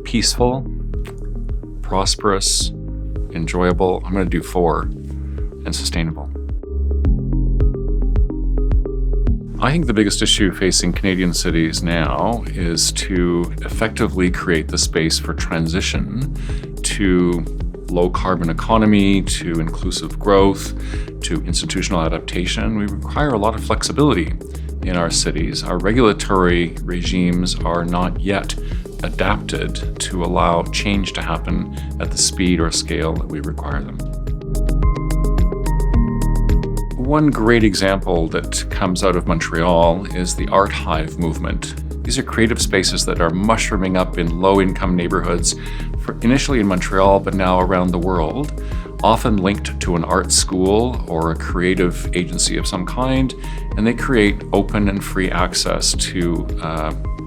peaceful, prosperous, enjoyable. I'm going to do 4, and sustainable. I think the biggest issue facing Canadian cities now is to effectively create the space for transition to low carbon economy, to inclusive growth, to institutional adaptation. We require a lot of flexibility in our cities. Our regulatory regimes are not yet adapted to allow change to happen at the speed or scale that we require them. One great example that comes out of Montreal is the Art Hive movement. These are creative spaces that are mushrooming up in low-income neighborhoods, initially in Montreal, but now around the world, often linked to an art school or a creative agency of some kind, and they create open and free access to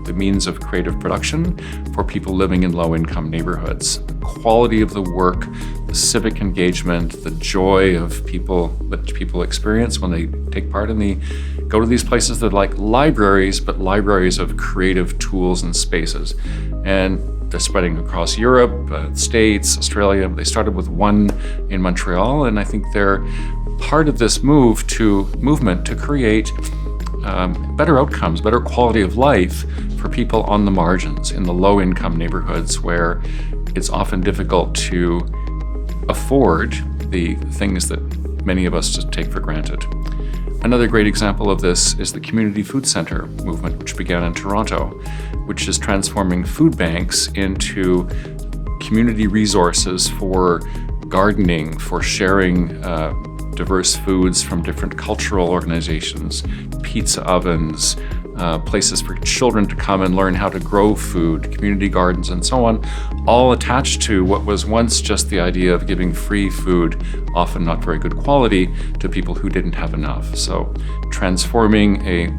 the means of creative production for people living in low-income neighborhoods. The quality of the work, the civic engagement, the joy of that people experience when they take part go to these places that are like libraries, but libraries of creative tools and spaces. And they're spreading across Europe, States, Australia. They started with one in Montreal, and I think they're part of this movement to create better outcomes, better quality of life for people on the margins in the low-income neighborhoods where it's often difficult to afford the things that many of us just take for granted. Another great example of this is the Community Food Centre movement, which began in Toronto, which is transforming food banks into community resources for gardening, for sharing diverse foods from different cultural organizations, pizza ovens, places for children to come and learn how to grow food, community gardens, and so on, all attached to what was once just the idea of giving free food, often not very good quality, to people who didn't have enough. So transforming a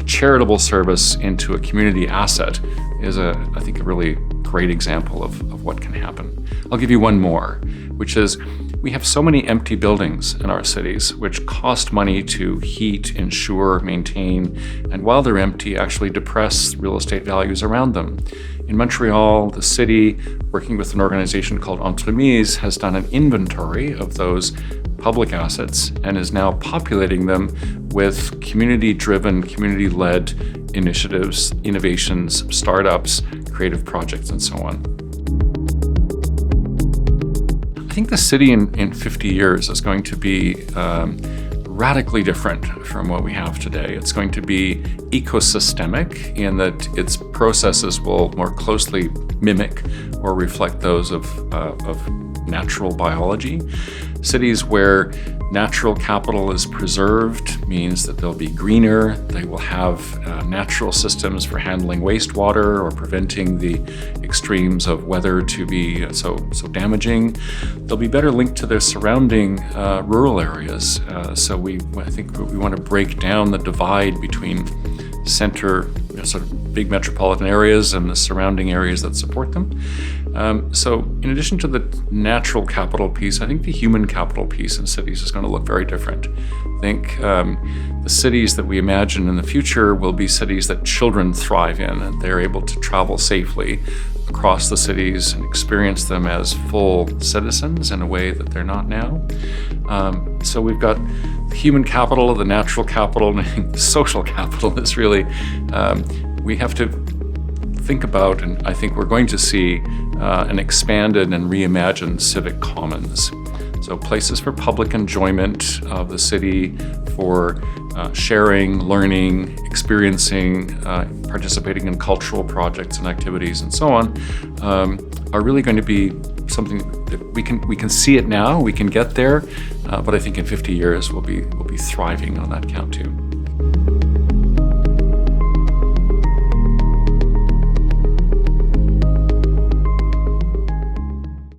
charitable service into a community asset is, I think, a really great example of what can happen. I'll give you one more, which is we have so many empty buildings in our cities which cost money to heat, insure, maintain, and while they're empty, actually depress real estate values around them. In Montreal, the city, working with an organization called Entremise, has done an inventory of those public assets and is now populating them with community-driven, community-led initiatives, innovations, startups, creative projects, and so on. I think the city in 50 years is going to be radically different from what we have today. It's going to be ecosystemic in that its processes will more closely mimic or reflect those of natural biology. Cities where natural capital is preserved means that they'll be greener. They will have natural systems for handling wastewater or preventing the extremes of weather to be so damaging. They'll be better linked to their surrounding rural areas. I think we want to break down the divide between center, sort of big metropolitan areas and the surrounding areas that support them. So in addition to the natural capital piece, I think the human capital piece in cities is going to look very different. I think the cities that we imagine in the future will be cities that children thrive in, and they're able to travel safely across the cities and experience them as full citizens in a way that they're not now. So we've got the human capital, the natural capital, and the social capital is really, we have to think about, and I think we're going to see an expanded and reimagined civic commons. So places for public enjoyment of the city, for sharing, learning, experiencing, participating in cultural projects and activities and so on, are really going to be something that we can see it now, we can get there, but I think in 50 years we'll be thriving on that count too.